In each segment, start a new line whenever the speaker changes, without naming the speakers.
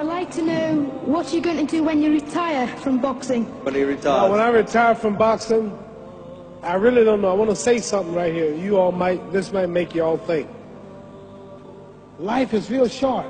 I'd like to know what you're going to do when you retire from boxing.
When he retires?
When I retire from boxing, I really don't know. I want to say something right here. This might make you all think. Life is real short.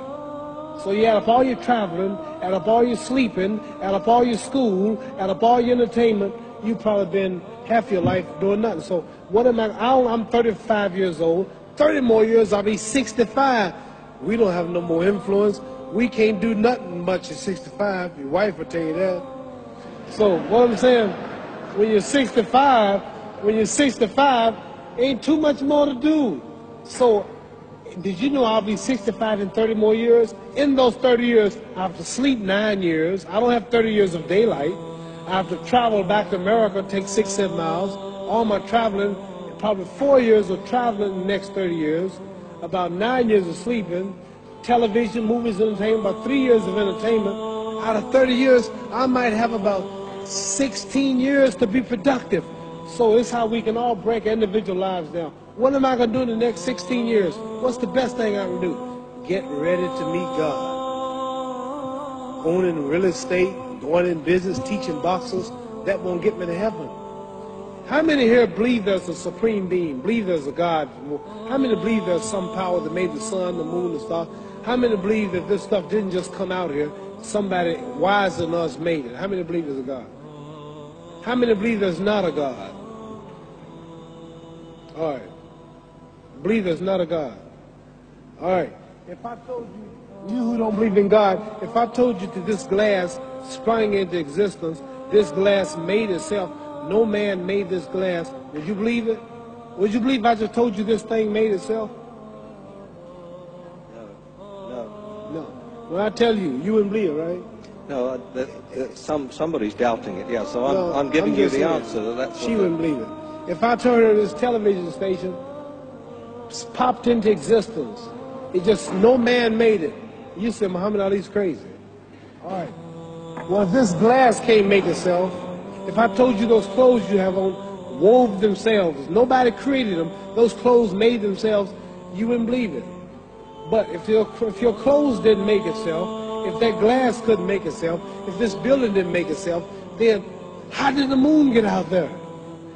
So you add up all your traveling, add up all your sleeping, add up all your school, add up all your entertainment, you've probably been half your life doing nothing. So what am I'm 35 years old. 30 more years, I'll be 65. We don't have no more influence. We can't do nothing much at 65. Your wife will tell you that. So what I'm saying, when you're 65, ain't too much more to do. So did you know I'll be 65 in 30 more years? In those 30 years, I have to sleep 9 years. I don't have 30 years of daylight. I have to travel back to America, take 6-7 miles. All my traveling, probably 4 years of traveling in the next 30 years, about 9 years of sleeping, television, movies, entertainment, about 3 years of entertainment. Out of 30 years, I might have about 16 years to be productive. So it's how we can all break individual lives down. What am I going to do in the next 16 years? What's the best thing I can do? Get ready to meet God. Going in real estate, going in business, teaching boxers, that won't get me to heaven. How many here believe there's a supreme being, believe there's a God? How many believe there's some power that made the sun, the moon, the stars? How many believe that this stuff didn't just come out here? Somebody wiser than us made it. How many believe there's a God? How many believe there's not a God? All right. Believe there's not a God. All right. If I told you who don't believe in God, if I told you that this glass sprang into existence, this glass made itself, no man made this glass, would you believe it? Would you believe if I just told you this thing made itself? No. When I tell you, you wouldn't believe it, right?
No, somebody's doubting it, yeah, so I'm giving you the answer.
She wouldn't believe it. If I told her this television station popped into existence, it just, no man made it, you said Muhammad Ali's crazy. All right. Well, if this glass can't make itself, if I told you those clothes you have on wove themselves, nobody created them, those clothes made themselves, you wouldn't believe it. But if your clothes didn't make itself, if that glass couldn't make itself, if this building didn't make itself, then how did the moon get out there?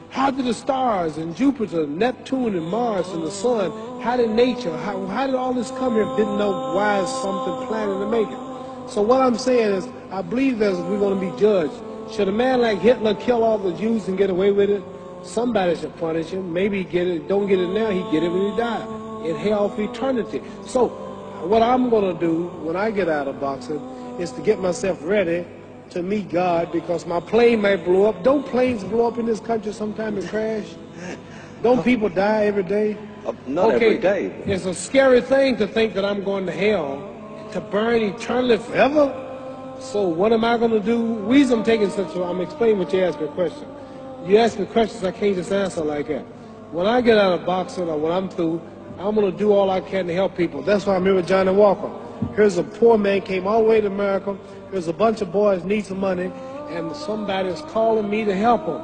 How did the stars and Jupiter, Neptune and Mars and the sun, how did nature, how did all this come here? Didn't know why is something planning to make it. So what I'm saying is, I believe that we're going to be judged. Should a man like Hitler kill all the Jews and get away with it? Somebody should punish him. Maybe he get it, don't get it now, he get it when he died. In hell for eternity. So what I'm going to do when I get out of boxing is to get myself ready to meet God, because my plane might blow up. Don't planes blow up in this country sometime and crash? Don't people die every day?
Not every day.
It's a scary thing to think that I'm going to hell to burn eternally forever. So what am I going to do? The reason I'm taking I'm explaining what you asked me a question. You ask me questions I can't just answer like that. When I get out of boxing or when I'm through, I'm going to do all I can to help people. That's why I'm here with Johnny Walker. Here's a poor man, came all the way to America. Here's a bunch of boys need some money, and somebody is calling me to help them.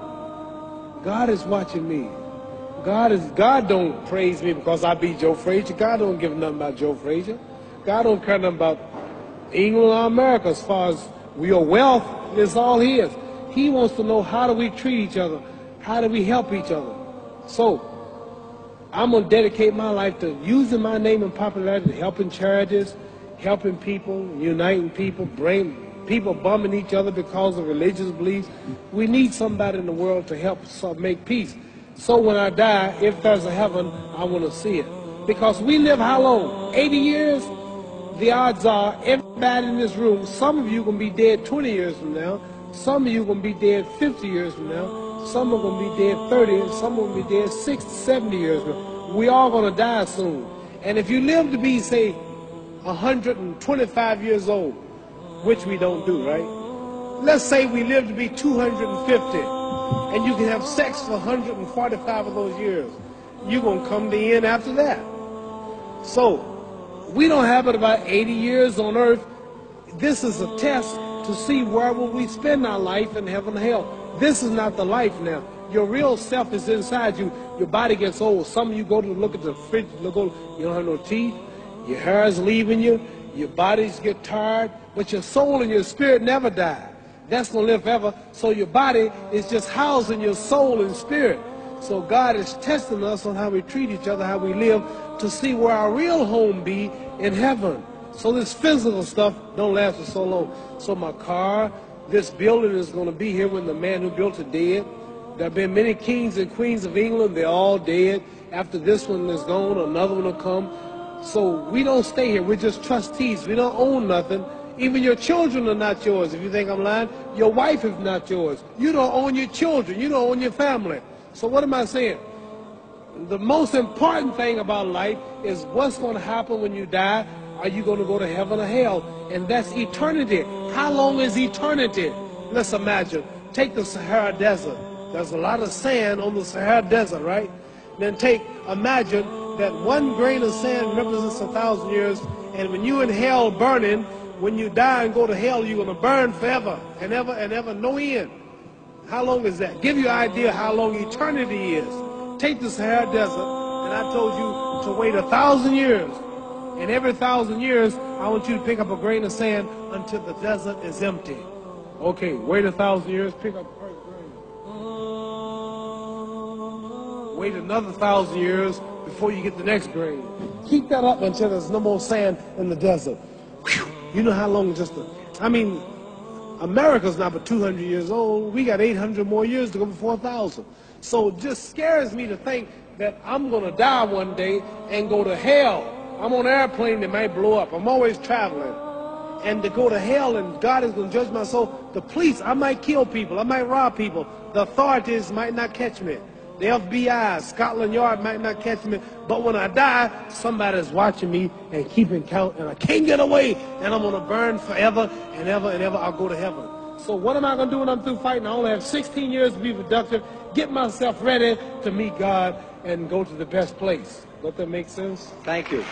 God is watching me. God don't praise me because I beat Joe Frazier. God don't give nothing about Joe Frazier. God don't care nothing about England or America as far as your wealth. It's all his. He wants to know, how do we treat each other? How do we help each other? So I'm going to dedicate my life to using my name and popularity, helping charities, helping people, uniting people, people bumming each other because of religious beliefs. We need somebody in the world to help make peace. So when I die, if there's a heaven, I want to see it. Because we live how long? 80 years? The odds are everybody in this room, some of you are going to be dead 20 years from now, some of you are going to be dead 50 years from now, some are going to be dead 30, and some are going to be dead 60, 70 years from now. We all going to die soon. And if you live to be, say, 125 years old, which we don't do, right? Let's say we live to be 250, and you can have sex for 145 of those years. You're going to come to the end after that. So we don't have it about 80 years on earth. This is a test to see where will we spend our life in heaven and hell. This is not the life now. Your real self is inside you. Your body gets old. Some of you go to look at the fridge, you don't have no teeth. Your hair is leaving you. Your bodies get tired, but your soul and your spirit never die. That's going to live forever. So your body is just housing your soul and spirit. So God is testing us on how we treat each other, how we live, to see where our real home be in heaven. So this physical stuff don't last for so long. So my car, this building is going to be here when the man who built it dead. There have been many kings and queens of England. They're all dead. After this one is gone, another one will come. So we don't stay here. We're just trustees. We don't own nothing. Even your children are not yours. If you think I'm lying, your wife is not yours. You don't own your children. You don't own your family. So what am I saying? The most important thing about life is what's going to happen when you die. Are you going to go to heaven or hell? And that's eternity. How long is eternity? Let's imagine. Take the Sahara Desert. There's a lot of sand on the Sahara Desert, right? Then imagine that one grain of sand represents 1,000 years, and when you're in hell burning, when you die and go to hell, you're going to burn forever and ever, no end. How long is that? Give you an idea how long eternity is. Take the Sahara Desert, and I told you to wait 1,000 years. And every 1,000 years, I want you to pick up a grain of sand until the desert is empty. Okay, wait 1,000 years, pick up the first grain. Wait another 1,000 years before you get the next grain. Keep that up until there's no more sand in the desert. Whew. You know how long America's not but 200 years old. We got 800 more years to go before 1,000. So it just scares me to think that I'm going to die one day and go to hell. I'm on an airplane that might blow up. I'm always traveling. And to go to hell and God is going to judge my soul. The police, I might kill people. I might rob people. The authorities might not catch me. The FBI, Scotland Yard might not catch me. But when I die, somebody's watching me and keeping count. And I can't get away. And I'm going to burn forever and ever and ever. I'll go to heaven. So what am I going to do when I'm through fighting? I only have 16 years to be productive. Get myself ready to meet God and go to the best place. Does that make sense?
Thank you.